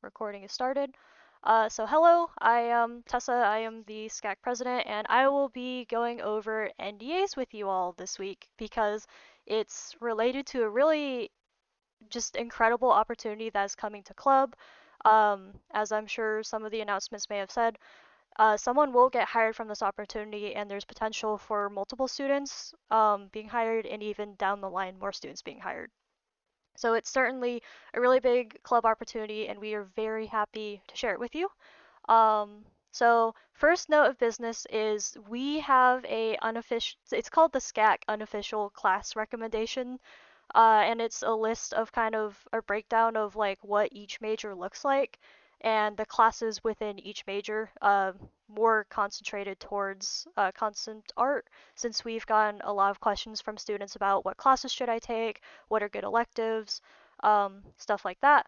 recording is started. So hello, I am Tessa, I am the SCAC president, and I will be going over NDAs with you all this week because it's related to a really just incredible opportunity that is coming to Club. As I'm sure some of the announcements may have said, someone will get hired from this opportunity, and there's potential for multiple students being hired, and even down the line, more students being hired. So it's certainly a really big club opportunity, and we are very happy to share it with you. So first note of business is we have a unofficial, it's called the SCAC unofficial class recommendation, and it's a list of kind of a breakdown of like what each major looks like and the classes within each major, more concentrated towards constant art, since we've gotten a lot of questions from students about what classes should I take, what are good electives, stuff like that.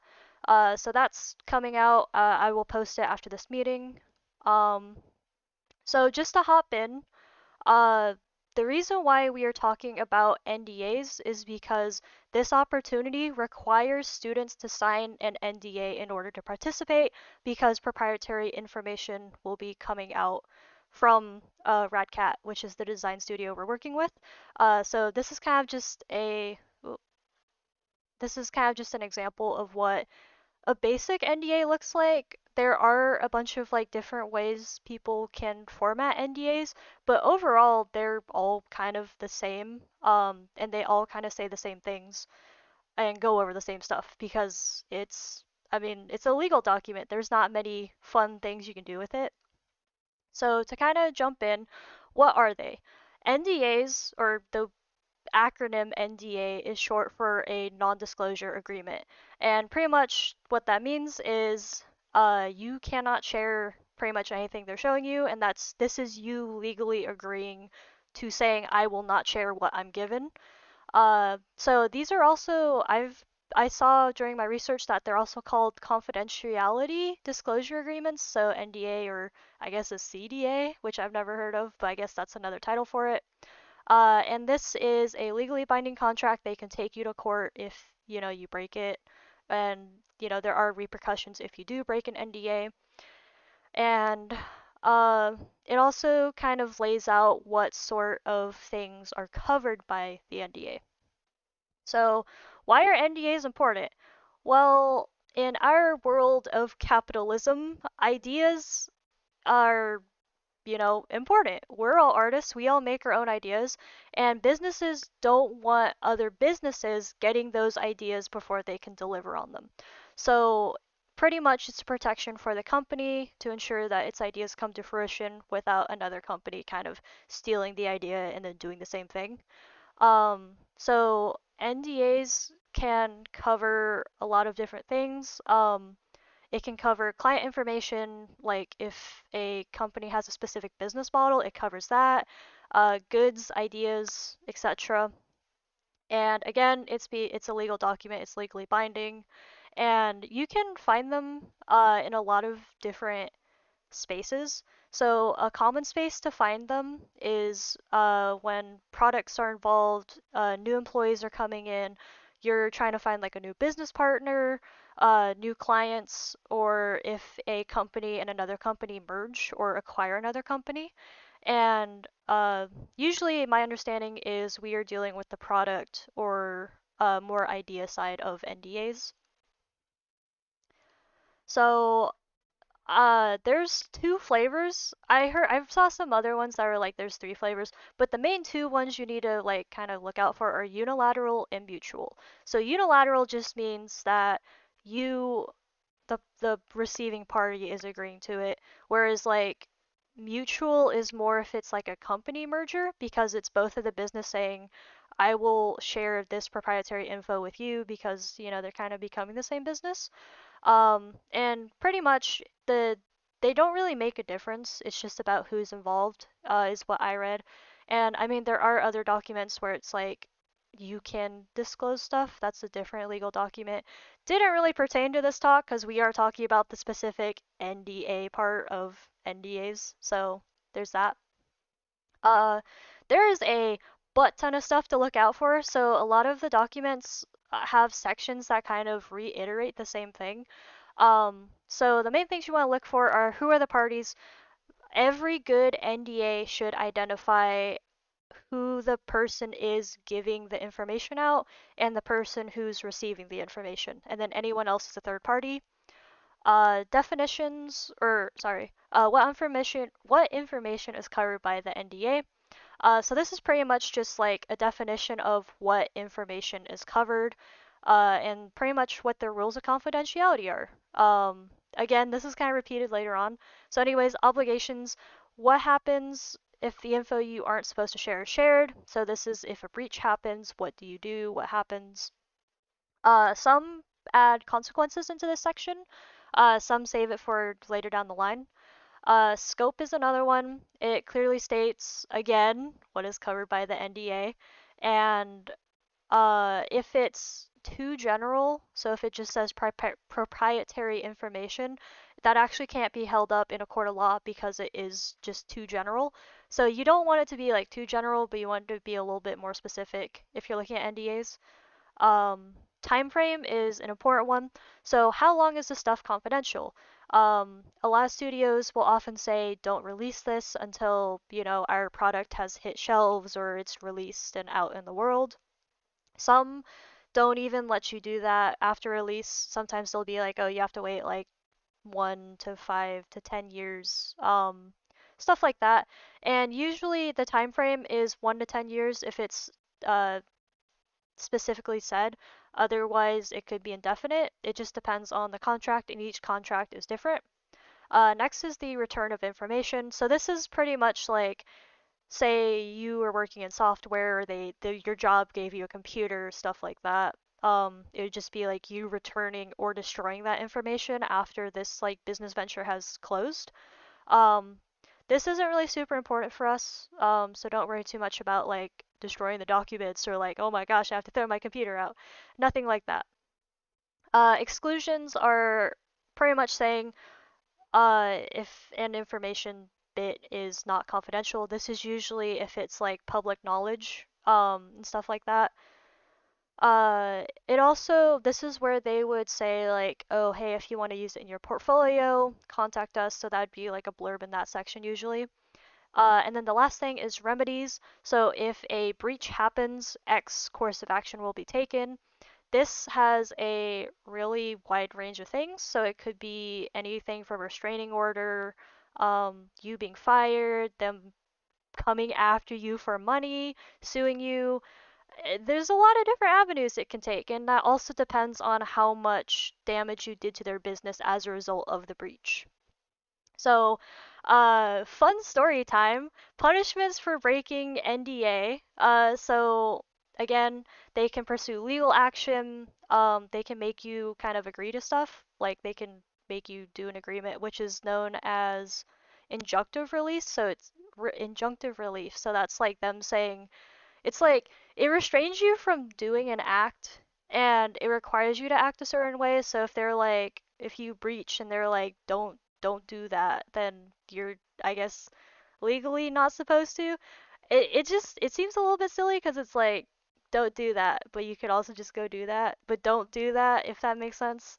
So that's coming out. I will post it after this meeting. Um, so just to hop in, uh, the reason why we are talking about NDAs is because this opportunity requires students to sign an NDA in order to participate, because proprietary information will be coming out from Radcat, which is the design studio we're working with. So this is kind of just an example of what a basic NDA looks like. There are a bunch of like different ways people can format NDAs, but overall they're all kind of the same, and they all kind of say the same things and go over the same stuff because I mean, it's a legal document. There's not many fun things you can do with it. So to kind of jump in, what are they? NDAs, or the acronym NDA, is short for a non-disclosure agreement. And pretty much what that means is you cannot share pretty much anything they're showing you, and this is you legally agreeing to saying I will not share what I'm given. So these are also I saw during my research that they're also called confidentiality disclosure agreements, so NDA, or I guess a CDA, which I've never heard of, but I guess that's another title for it. And this is a legally binding contract. They can take you to court if, you break it. And, there are repercussions if you do break an NDA. And it also kind of lays out what sort of things are covered by the NDA. So, why are NDAs important? Well, in our world of capitalism, ideas are important. We're all artists, we all make our own ideas, and businesses don't want other businesses getting those ideas before they can deliver on them. So, pretty much it's a protection for the company to ensure that its ideas come to fruition without another company kind of stealing the idea and then doing the same thing. So NDAs can cover a lot of different things. It can cover client information, like if a company has a specific business model, it covers that, goods, ideas, etc. And again, it's a legal document, it's legally binding, and you can find them in a lot of different spaces. So a common space to find them is when products are involved, new employees are coming in, you're trying to find like a new business partner, new clients, or if a company and another company merge or acquire another company. And usually my understanding is we are dealing with the product or more idea side of NDAs. So there's two flavors. I saw some other ones that were like there's three flavors, but the main two ones you need to like kind of look out for are unilateral and mutual. So unilateral just means that you the receiving party is agreeing to it, whereas like mutual is more if it's like a company merger, because it's both of the business saying I will share this proprietary info with you because, they're kind of becoming the same business. And pretty much they don't really make a difference. It's just about who's involved, is what I read. And I mean, there are other documents where it's like you can disclose stuff. That's a different legal document. Didn't really pertain to this talk because we are talking about the specific NDA part of NDAs. So there's that. Uh, there is a butt ton of stuff to look out for. So a lot of the documents have sections that kind of reiterate the same thing. So the main things you want to look for are who are the parties. Every good NDA should identify who the person is giving the information out and the person who's receiving the information, and then anyone else is a third party. Definitions, or sorry, what information is covered by the NDA. So this is pretty much just like a definition of what information is covered, and pretty much what the rules of confidentiality are. Again, this is kind of repeated later on. So anyways, obligations, what happens if the info you aren't supposed to share is shared? So this is if a breach happens, what do you do? What happens? Some add consequences into this section. Some save it for later down the line. Scope is another one. It clearly states, again, what is covered by the NDA. And if it's too general, so if it just says proprietary information, that actually can't be held up in a court of law because it is just too general. So you don't want it to be like too general, but you want it to be a little bit more specific if you're looking at NDAs. Time frame is an important one. So how long is the stuff confidential? A lot of studios will often say, don't release this until, our product has hit shelves or it's released and out in the world. Some don't even let you do that after release. Sometimes they'll be like, oh, you have to wait like 1 to 5 to 10 years, stuff like that. And usually the time frame is 1 to 10 years if it's uh, specifically said. Otherwise, it could be indefinite. It just depends on the contract, and each contract is different. Next is the return of information. So this is pretty much like, say you were working in software, or your job gave you a computer, stuff like that. It would just be like you returning or destroying that information after this like business venture has closed. Um, this isn't really super important for us, so don't worry too much about like destroying the documents or like, oh my gosh, I have to throw my computer out. Nothing like that. Exclusions are pretty much saying if an information bit is not confidential. This is usually if it's like public knowledge, and stuff like that. This is where they would say like, oh, hey, if you want to use it in your portfolio, contact us. So that'd be like a blurb in that section usually. And then the last thing is remedies. So if a breach happens, X course of action will be taken. This has a really wide range of things. So it could be anything from restraining order, you being fired, them coming after you for money, suing you. There's a lot of different avenues it can take, and that also depends on how much damage you did to their business as a result of the breach. So, fun story time. Punishments for breaking NDA. So again, they can pursue legal action. They can make you kind of agree to stuff. Like they can make you do an agreement, which is known as injunctive release. So it's injunctive relief. So that's like them saying, it's like it restrains you from doing an act and it requires you to act a certain way. So if they're like, if you breach and they're like, don't do that, then you're, I guess, legally not supposed to. It seems a little bit silly because it's like, don't do that, but you could also just go do that, but don't do that, if that makes sense.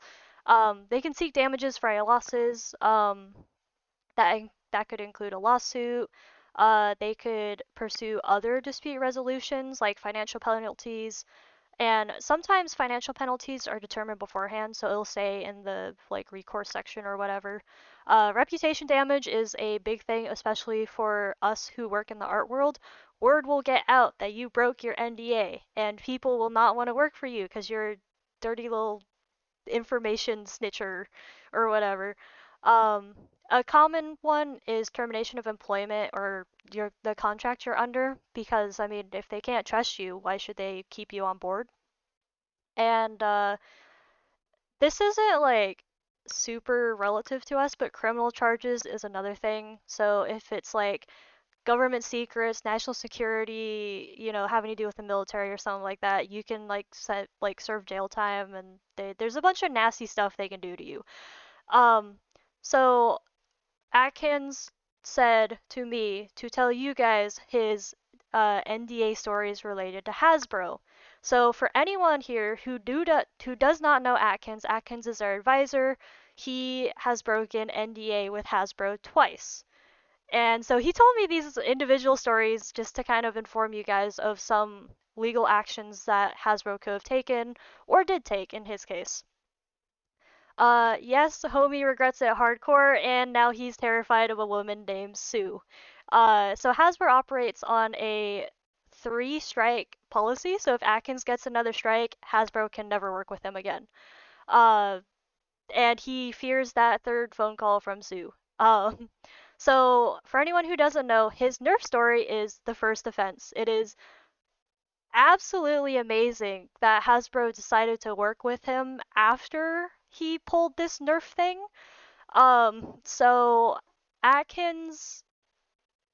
They can seek damages for any losses. That could include a lawsuit. They could pursue other dispute resolutions like financial penalties, and sometimes financial penalties are determined beforehand, so it'll say in the like recourse section or whatever. Reputation damage is a big thing, especially for us who work in the art world. Word will get out that you broke your NDA, and people will not want to work for you because you're a dirty little information snitcher or whatever. Um, a common one is termination of employment or the contract you're under, because I mean, if they can't trust you, why should they keep you on board? And this isn't like super relative to us, but criminal charges is another thing. So if it's like government secrets, national security, having to do with the military or something like that, you can serve jail time, and there's a bunch of nasty stuff they can do to you. Um, so Atkins said to me to tell you guys his NDA stories related to Hasbro. So for anyone here who does not know Atkins, Atkins is our advisor. he has broken NDA with Hasbro twice. And so he told me these individual stories just to kind of inform you guys of some legal actions that Hasbro could have taken or did take in his case. Yes, homie regrets it hardcore, and now he's terrified of a woman named Sue. So Hasbro operates on a three-strike policy, so if Atkins gets another strike, Hasbro can never work with him again. Uh, and he fears that third phone call from Sue. So for anyone who doesn't know, his Nerf story is the first offense. It is absolutely amazing that Hasbro decided to work with him after he pulled this Nerf thing. So Atkins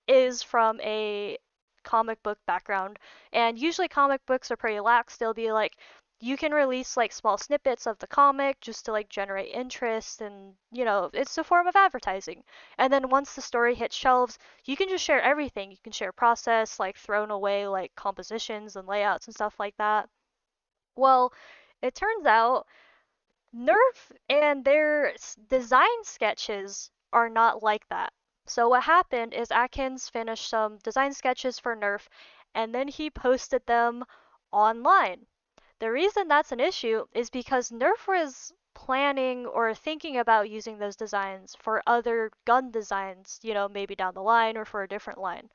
is from a comic book background, and usually comic books are pretty lax. They'll be like, you can release like small snippets of the comic just to like generate interest, and it's a form of advertising. And then once the story hits shelves, you can just share everything. You can share process, like thrown away like compositions and layouts and stuff like that. Well, it turns out Nerf and their design sketches are not like that. So what happened is Atkins finished some design sketches for Nerf and then he posted them online. The reason that's an issue is because Nerf was planning or thinking about using those designs for other gun designs, maybe down the line or for a different line.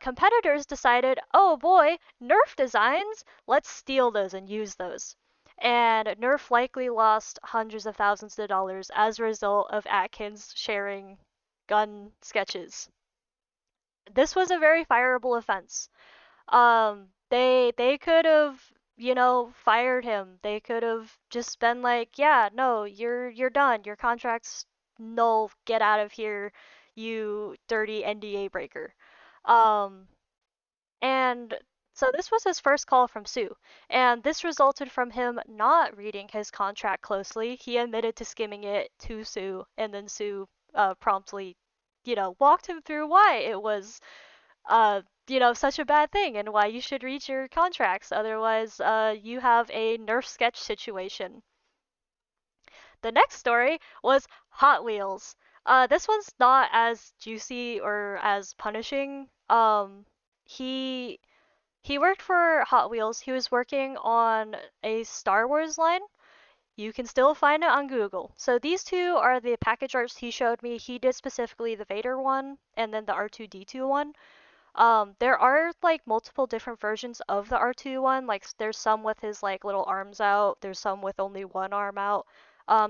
Competitors decided, oh boy, Nerf designs, let's steal those and use those. And Nerf likely lost hundreds of thousands of dollars as a result of Atkins sharing gun sketches. This was a very fireable offense. They could have, fired him. They could have just been like, yeah, no, you're done. Your contract's null. Get out of here, you dirty NDA breaker. Um, and so this was his first call from Sue, and this resulted from him not reading his contract closely. He admitted to skimming it to Sue, and then Sue promptly, walked him through why it was, such a bad thing and why you should read your contracts. Otherwise, you have a Nerf sketch situation. The next story was Hot Wheels. This one's not as juicy or as punishing. He he worked for Hot Wheels. He was working on a Star Wars line. You can still find it on Google. So these two are the package arts he showed me. He did specifically the Vader one and then the R2D2 one. There are like multiple different versions of the R2 one. Like there's some with his like little arms out. There's some with only one arm out.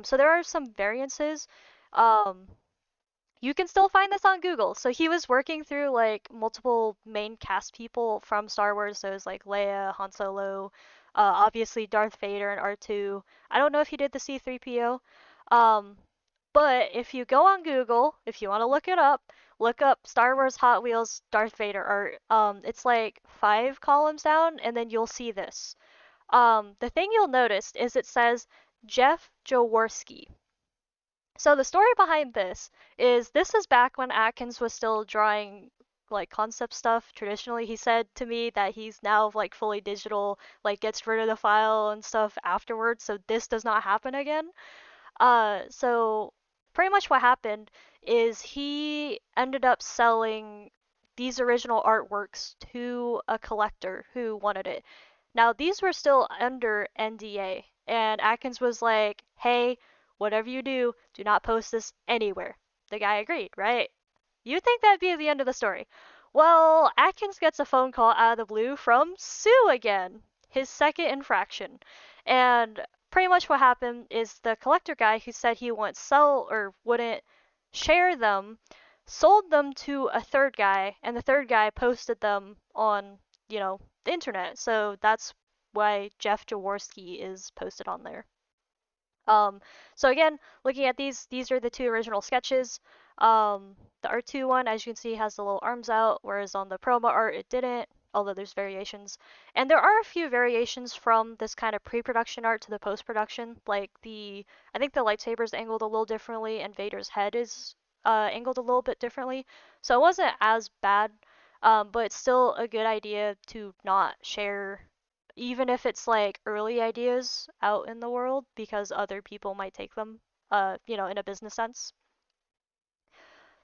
So there are some variances. Um, you can still find this on Google. So he was working through like multiple main cast people from Star Wars. So it was like Leia, Han Solo, obviously Darth Vader and R2. I don't know if he did the C3PO. Um, but if you go on Google, if you want to look up Star Wars Hot Wheels Darth Vader art. It's like 5 columns down, and then you'll see this. The thing you'll notice is it says Jeff Jaworski. So the story behind this is back when Atkins was still drawing like concept stuff traditionally. He said to me that he's now like fully digital, like gets rid of the file and stuff afterwards, so this does not happen again. So pretty much what happened is he ended up selling these original artworks to a collector who wanted it. Now, these were still under NDA, and Atkins was like, hey, whatever you do not post this anywhere. The guy agreed, right? You'd think that'd be the end of the story. Well, Atkins gets a phone call out of the blue from Sue again, his second infraction. And pretty much what happened is the collector guy who said he wouldn't sell or wouldn't share them sold them to a third guy, and the third guy posted them on, the internet. So that's why Jeff Jaworski is posted on there. Um, so again, looking at these are the two original sketches. The R2 one, as you can see, has the little arms out, whereas on the promo art it didn't, although there's variations. And there are a few variations from this kind of pre-production art to the post-production. Like I think the lightsaber's angled a little differently, and Vader's head is angled a little bit differently. So it wasn't as bad, but it's still a good idea to not share even if it's like early ideas out in the world because other people might take them. in a business sense.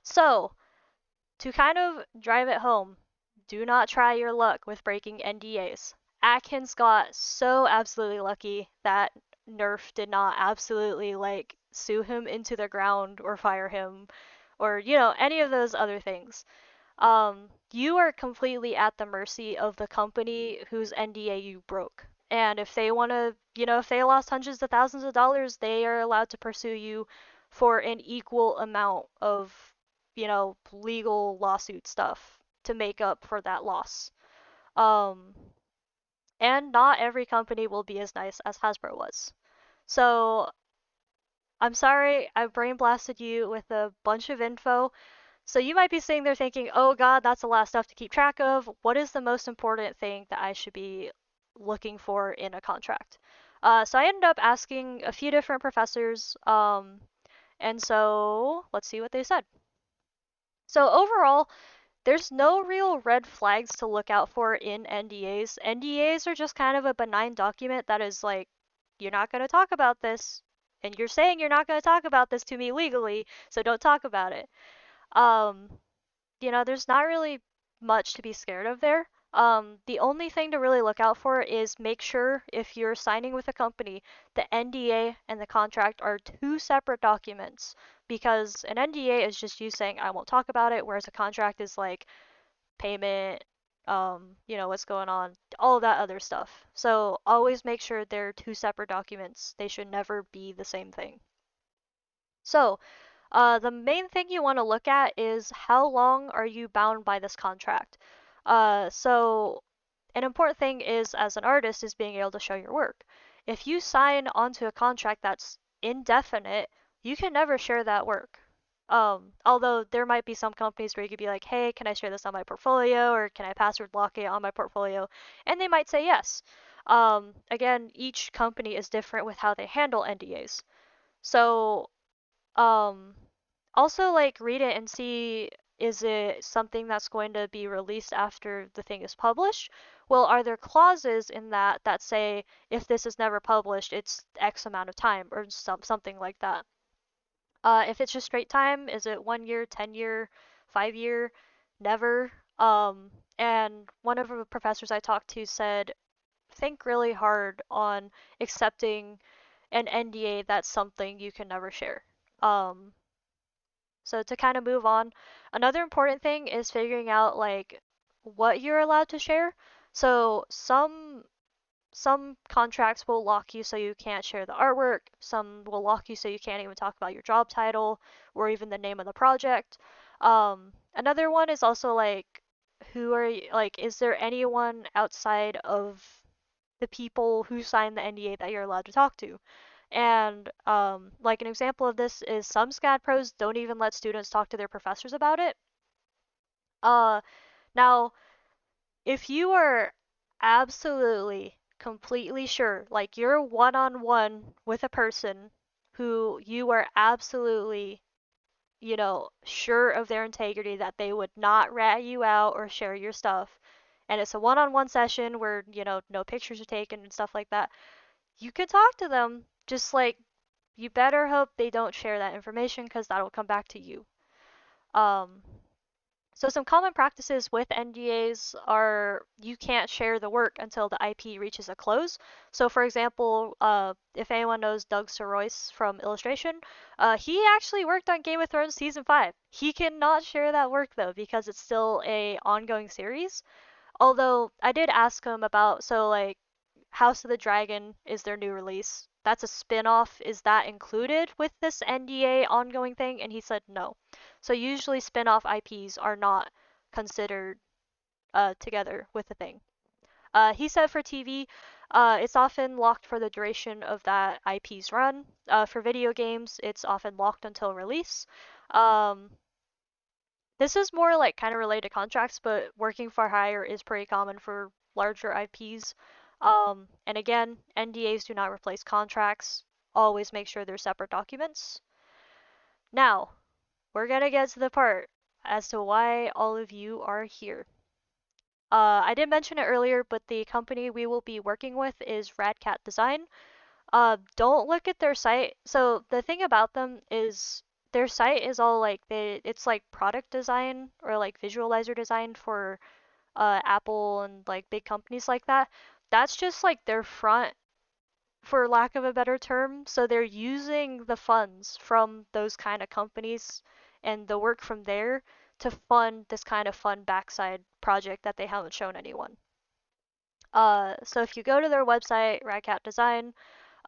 So, to kind of drive it home, do not try your luck with breaking NDAs. Atkins got so absolutely lucky that Nerf did not absolutely like sue him into the ground or fire him or, any of those other things. You are completely at the mercy of the company whose NDA you broke. And if they want to, if they lost hundreds of thousands of dollars, they are allowed to pursue you for an equal amount of, legal lawsuit stuff to make up for that loss. Um, and not every company will be as nice as Hasbro was. So I'm sorry I brain blasted you with a bunch of info. So you might be sitting there thinking, oh God, that's a lot of stuff to keep track of. What is the most important thing that I should be looking for in a contract? So I ended up asking a few different professors, and so let's see what they said. So overall, there's no real red flags to look out for in NDAs. NDAs are just kind of a benign document that is like, you're not going to talk about this, and you're saying you're not going to talk about this to me legally, so don't talk about it. Um, there's not really much to be scared of there. The only thing to really look out for is make sure if you're signing with a company, the NDA and the contract are two separate documents because an NDA is just you saying I won't talk about it, whereas a contract is like payment, what's going on, all of that other stuff. So always make sure they're two separate documents. They should never be the same thing. So, the main thing you want to look at is how long are you bound by this contract. So an important thing is as an artist is being able to show your work. If you sign onto a contract that's indefinite, you can never share that work. Although there might be some companies where you could be like, hey, can I share this on my portfolio or can I password lock it on my portfolio? And they might say yes. Again, each company is different with how they handle NDAs. So um, also, like, read it and see is it something that's going to be released after the thing is published? Well, are there clauses in that say if this is never published, it's X amount of time or something like that? If it's just straight time, is it 1 year, 10 year, 5 year, never? And one of the professors I talked to said, think really hard on accepting an NDA that's something you can never share. Um, so to kind of move on, another important thing is figuring out like what you're allowed to share. So some contracts will lock you so you can't share the artwork. Some will lock you so you can't even talk about your job title or even the name of the project. Another one is also like who are you, like is there anyone outside of the people who signed the NDA that you're allowed to talk to? And like an example of this is some SCAD pros don't even let students talk to their professors about it. Uh, Now, if you are absolutely, completely sure, like you're one-on-one with a person who you are absolutely, sure of their integrity that they would not rat you out or share your stuff, and it's a one-on-one session where, no pictures are taken and stuff like that, you could talk to them, just like you better hope they don't share that information because that'll come back to you. Um, so some common practices with NDAs are you can't share the work until the IP reaches a close. So for example, if anyone knows Doug Sorois from illustration, he actually worked on Game of Thrones season 5. He cannot share that work though because it's still a ongoing series. Although I did ask him about, so like House of the Dragon is their new release. That's a spin-off. Is that included with this NDA ongoing thing? And he said no. So usually spin-off IPs are not considered together with the thing. He said for TV, it's often locked for the duration of that IP's run. For video games, it's often locked until release. Um, this is more like kind of related to contracts, but working for hire is pretty common for larger IPs. And again, NDAs do not replace contracts. Always make sure they're separate documents. Now, we're gonna get to the part as to why all of you are here. I did mention it earlier, but the company we will be working with is Radcat Design. Don't look at their site. So the thing about them is their site is all like it's like product design or like visualizer design for Apple and like big companies like that. That's just like their front, for lack of a better term. So they're using the funds from those kind of companies and the work from there to fund this kind of fun backside project that they haven't shown anyone. So if you go to their website, Radcat Design,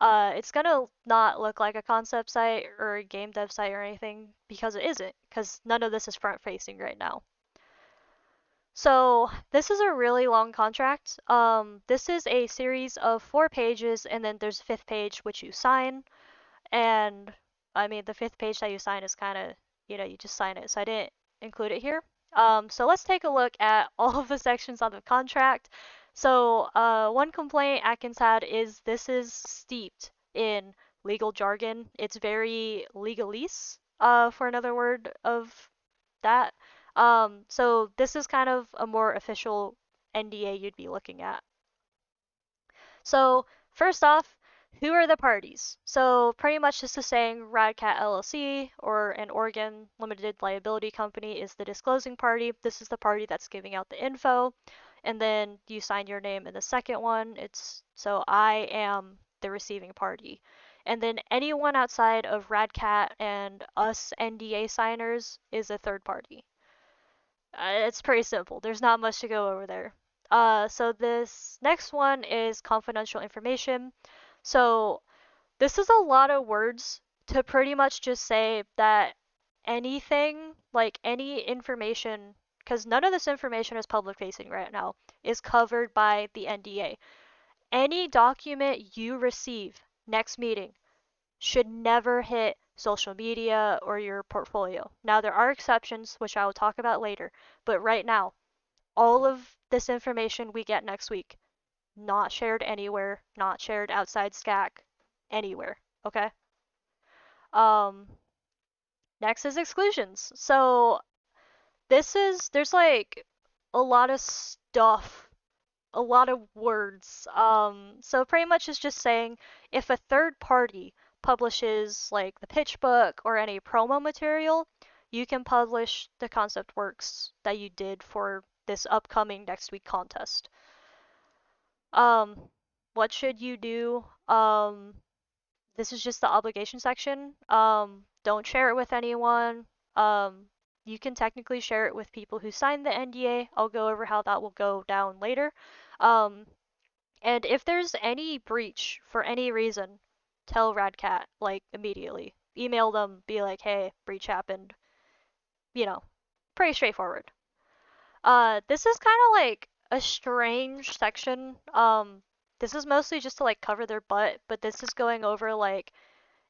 it's gonna not look like a concept site or a game dev site or anything because it isn't, because none of this is front facing right now. So this is a really long contract. This is a series of 4 pages, and then there's a fifth page which you sign. And I mean, the fifth page that you sign is kind of, you just sign it. So I didn't include it here. So let's take a look at all of the sections on the contract. So one complaint Atkins had is this is steeped in legal jargon. It's very legalese, for another word of that. So this is kind of a more official NDA you'd be looking at. So first off, who are the parties? So pretty much this is saying Radcat LLC or an Oregon limited liability company is the disclosing party. This is the party that's giving out the info. And then you sign your name in the second one. It's so I am the receiving party. And then anyone outside of Radcat and us NDA signers is a third party. It's pretty simple. There's not much to go over there. So this next one is confidential information. So this is a lot of words to pretty much just say that anything, like any information, because none of this information is public facing right now, is covered by the NDA. Any document you receive next meeting should never hit social media or your portfolio. Now, there are exceptions, which I will talk about later, but right now, all of this information we get next week, not shared anywhere, not shared outside SCAC, anywhere, okay? Um, Next is exclusions. So there's like a lot of stuff, a lot of words. So pretty much it's just saying if a third party publishes like the pitch book or any promo material, you can publish the concept works that you did for this upcoming next week contest. Um, what should you do? This is just the obligation section. Don't share it with anyone. Um, you can technically share it with people who signed the NDA. I'll go over how that will go down later. Um, and if there's any breach for any reason, tell Radcat, like, immediately. Email them, be like, hey, breach happened. You know, pretty straightforward. This is kind of like a strange section. This is mostly just to like cover their butt, but this is going over like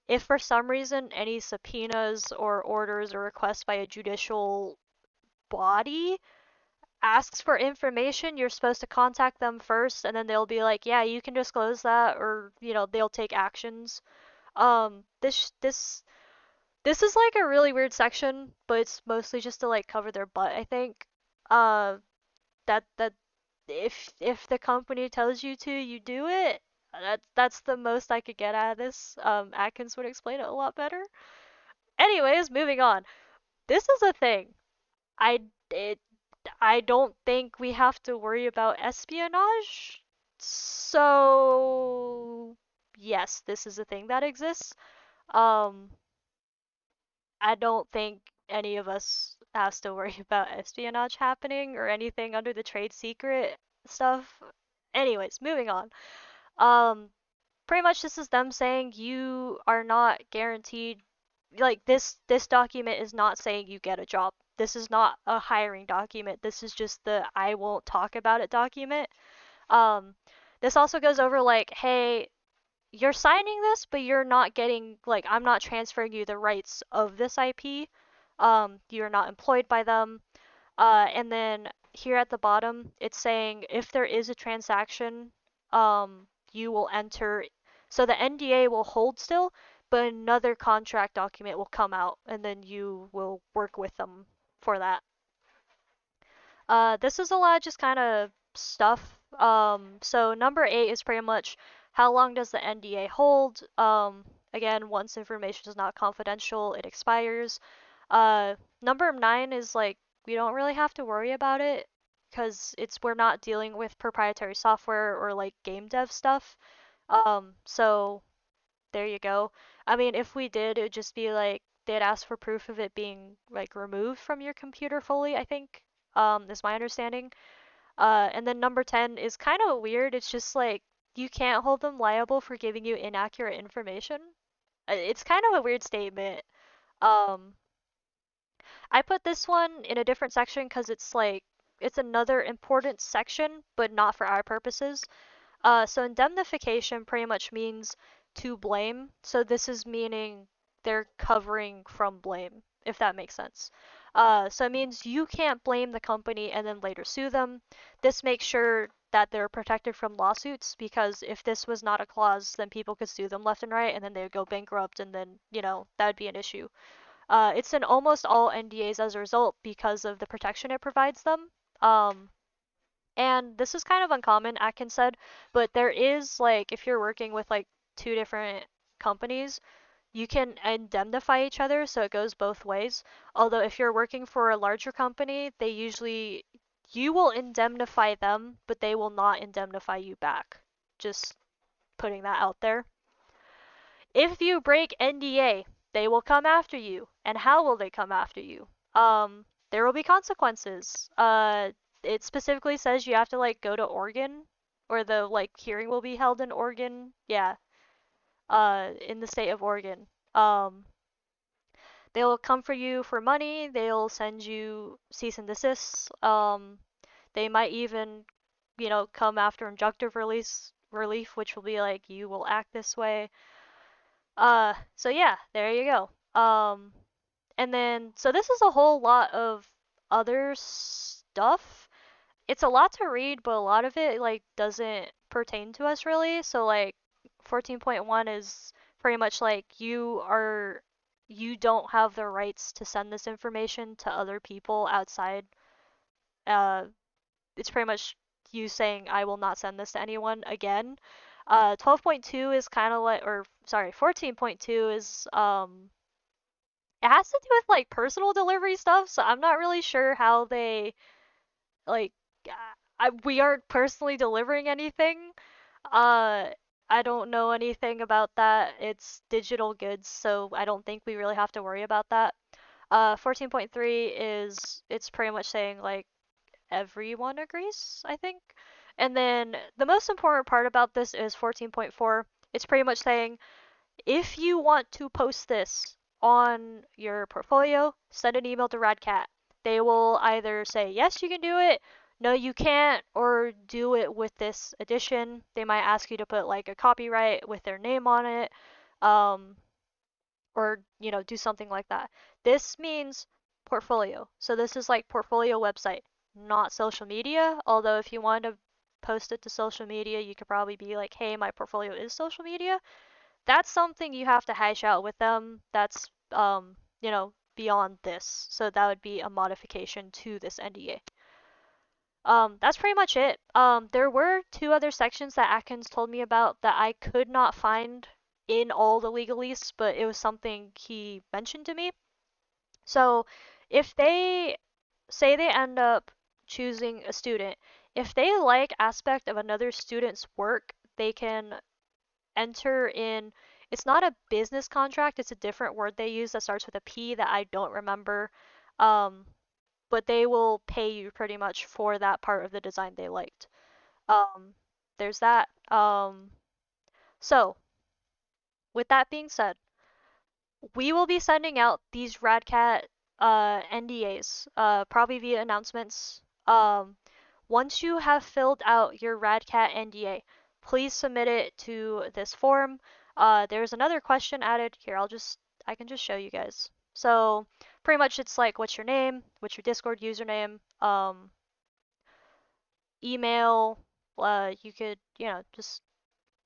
if for some reason any subpoenas or orders or requests by a judicial body asks for information, you're supposed to contact them first, and then they'll be like, yeah, you can disclose that, or they'll take actions. This is like a really weird section, but it's mostly just to like cover their butt, I think. Uh, that if the company tells you to, you do it. That's the most I could get out of this. Atkins would explain it a lot better. Anyways, moving on. This is a thing. I it I don't think we have to worry about espionage. So yes, this is a thing that exists. Um, I don't think any of us has to worry about espionage happening or anything under the trade secret stuff. Anyways, moving on. Um, Pretty much this is them saying you are not guaranteed, like this document is not saying you get a job. This is not a hiring document. This is just the I won't talk about it document. Um, this also goes over like, hey, you're signing this, but you're not getting, like, I'm not transferring you the rights of this IP. You're not employed by them. And then here at the bottom, it's saying if there is a transaction, you will enter. So the NDA will hold still, but another contract document will come out, and then you will work with them for that. This is a lot of just kind of stuff. So number 8 is pretty much How long does the NDA hold? Again, once information is not confidential, it expires. Number 9 is like, we don't really have to worry about it because we're not dealing with proprietary software or like game dev stuff. So there you go. I mean, if we did, it would just be like they'd ask for proof of it being like removed from your computer fully, I think, is my understanding. And then number 10 is kind of weird. It's just like you can't hold them liable for giving you inaccurate information. It's kind of a weird statement. Um, I put this one in a different section because it's like it's another important section, but not for our purposes. So indemnification pretty much means to blame. So this is meaning they're covering from blame, if that makes sense. So it means you can't blame the company and then later sue them. This makes sure that they're protected from lawsuits because if this was not a clause, then people could sue them left and right and then they would go bankrupt and then, that would be an issue. It's in almost all NDAs as a result because of the protection it provides them. Um, and this is kind of uncommon, Atkins said, but there is like if you're working with like two different companies, you can indemnify each other, so it goes both ways. Although if you're working for a larger company, you will indemnify them, but they will not indemnify you back. Just putting that out there. If you break NDA, they will come after you. And how will they come after you? There will be consequences. It specifically says you have to like go to Oregon, or the like hearing will be held in Oregon. Yeah, in the state of Oregon. Um, they'll come for you for money. They'll send you cease and desist. They might even, come after injunctive relief, which will be like you will act this way. So yeah, there you go. And then, so this is a whole lot of other stuff. It's a lot to read, but a lot of it, like, doesn't pertain to us really. So, like, 14.1 is pretty much like you don't have the rights to send this information to other people outside. Uh, it's pretty much you saying, I will not send this to anyone again. 12.2 is kind of like, or sorry, 14.2 is, it has to do with like personal delivery stuff, so I'm not really sure how they like we aren't personally delivering anything. Uh I don't know anything about that. It's digital goods, so I don't think we really have to worry about that. 14.3 is it's pretty much saying like everyone agrees, I think. And then the most important part about this is 14.4. It's pretty much saying if you want to post this on your portfolio, send an email to Radcat. They will either say, yes, you can do it, no, you can't, or do it with this edition. They might ask you to put like a copyright with their name on it, um, or, do something like that. This means portfolio. So this is like portfolio website, not social media. Although if you want to post it to social media, you could probably be like, hey, my portfolio is social media. That's something you have to hash out with them. That's beyond this. So that would be a modification to this NDA. That's pretty much it. There were two other sections that Atkins told me about that I could not find in all the legalese, but it was something he mentioned to me. So if they say they end up choosing a student, if they like aspect of another student's work, they can enter in, it's not a business contract, it's a different word they use that starts with a P that I don't remember. Um, but they will pay you pretty much for that part of the design they liked. Um, there's that. So, with that being said, we will be sending out these Radcat NDAs, probably via announcements. Once you have filled out your Radcat NDA, please submit it to this form. There's another question added here. I can just show you guys. So pretty much it's like, what's your name? What's your Discord username? Email. You could, just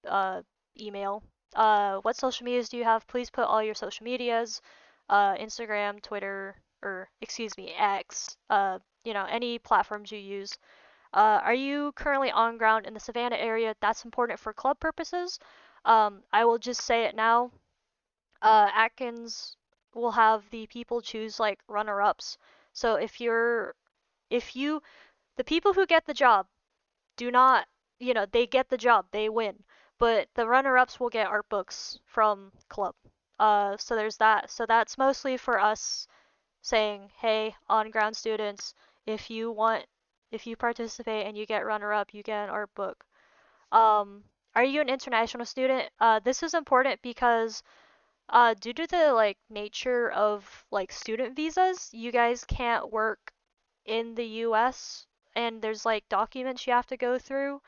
uh, email. What social medias do you have? Please put all your social medias, Instagram, Twitter, or excuse me, X, any platforms you use. Are you currently on ground in the Savannah area? That's important for club purposes. I will just say it now. Atkins will have the people choose like runner-ups. So if you, the people who get the job do not, they get the job, they win. But the runner-ups will get art books from club. So there's that. So that's mostly for us saying, hey, on-ground students, if you want, if you participate and you get runner-up, you get an art book. Um, are you an international student? This is important because due to the like nature of like student visas, you guys can't work in the US and there's like documents you have to go through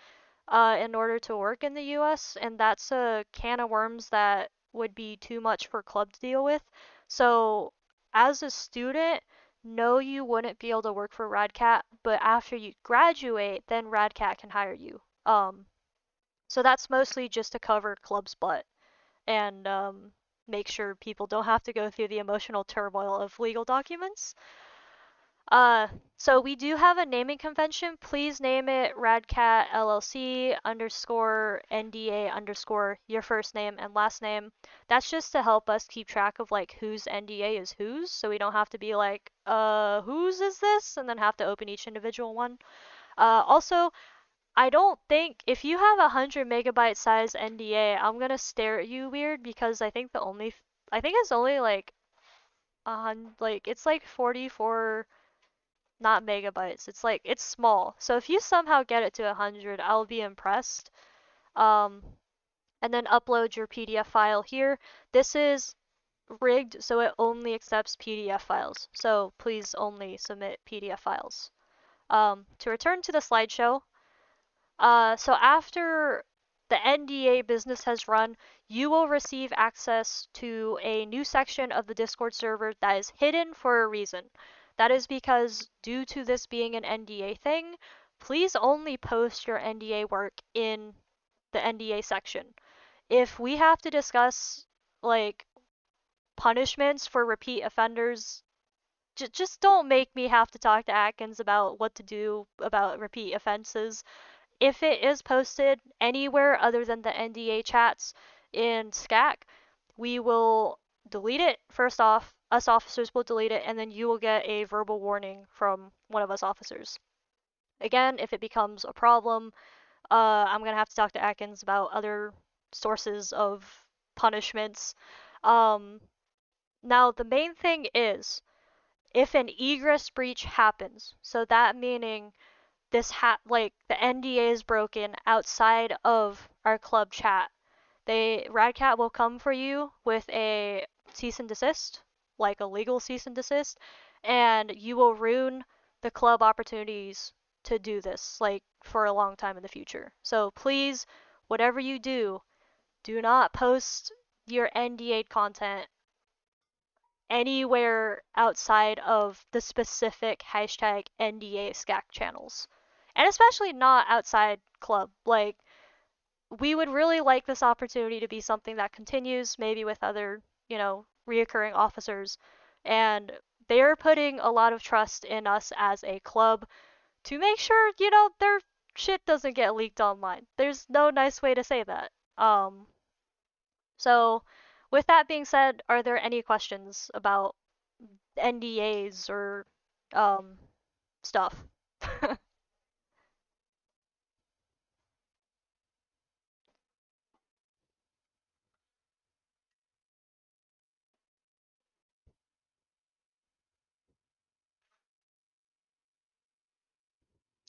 in order to work in the US, and that's a can of worms that would be too much for club to deal with. So, as a student, no, you wouldn't be able to work for Radcat, but after you graduate, then Radcat can hire you. So that's mostly just to cover club's butt and make sure people don't have to go through the emotional turmoil of legal documents. Uh, so we do have a naming convention. Please name it Radcat LLC underscore NDA underscore your first name and last name. That's just to help us keep track of like whose NDA is whose, so we don't have to be like, whose is this? And then have to open each individual one. Also, I don't think if you have 100 MB size NDA, I'm gonna stare at you weird because I think it's only like like it's like 44 not megabytes. It's like it's small. So if you somehow get it to 100, I'll be impressed. Um, and then upload your PDF file here. This is rigged so it only accepts PDF files. So please only submit PDF files. To return to the slideshow, so after the NDA business has run, you will receive access to a new section of the Discord server that is hidden for a reason. That is because due to this being an NDA thing, please only post your NDA work in the NDA section. If we have to discuss like punishments for repeat offenders, just don't make me have to talk to Atkins about what to do about repeat offenses. If it is posted anywhere other than the NDA chats in SCAC, we will delete it. First off, us officers will delete it, and then you will get a verbal warning from one of us officers. Again, if it becomes a problem, I'm gonna have to talk to Atkins about other sources of punishments. Um, Now, the main thing is if an egress breach happens, so that meaning like the NDA is broken outside of our club chat. Radcat will come for you with a cease and desist, like a legal cease and desist, and you will ruin the club opportunities to do this like for a long time in the future. So please, whatever you do not post your NDA content anywhere outside of the specific hashtag NDA SCAC channels. And especially not outside club. Like, we would really like this opportunity to be something that continues, maybe with other, reoccurring officers. And they're putting a lot of trust in us as a club to make sure, their shit doesn't get leaked online. There's no nice way to say that. So, with that being said, are there any questions about NDAs or um, stuff?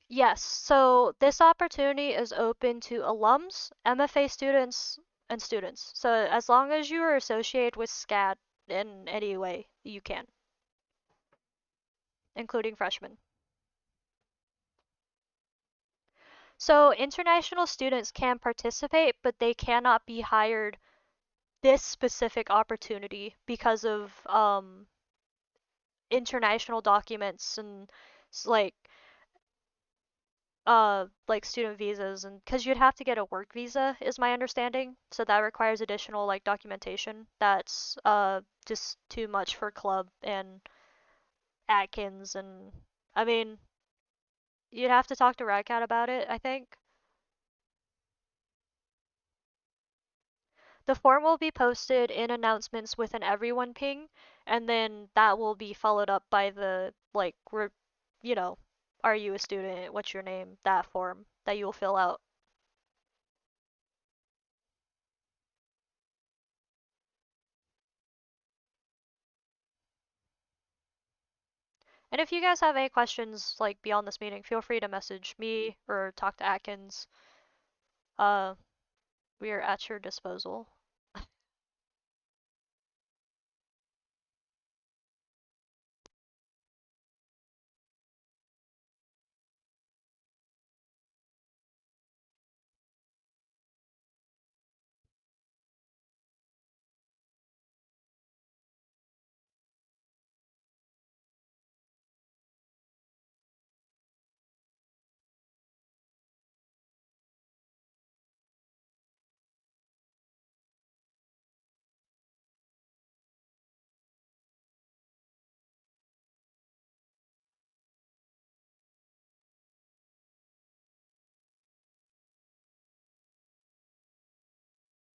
Yes, so this opportunity is open to alums, MFA students, and students. So as long as you are associated with SCAD in any way, you can, including freshmen. So international students can participate, but they cannot be hired this specific opportunity because of international documents and like like student visas, and because you'd have to get a work visa is my understanding, so that requires additional like documentation that's just too much for club and Atkins. And I mean, You'd have to talk to Radcat about it, I think. The form will be posted in announcements with an everyone ping, and then that will be followed up by the, like, you know, are you a student? What's your name? That form that you'll fill out. And if you guys have any questions, like, beyond this meeting, feel free to message me or talk to Atkins. Uh, we are at your disposal.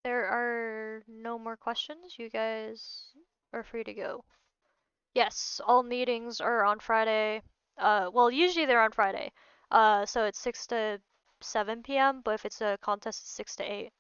There are no more questions. You guys are free to go. Yes, all meetings are on Friday. Well, usually they're on Friday. So it's 6 to 7 p.m., but if it's a contest, it's 6 to 8.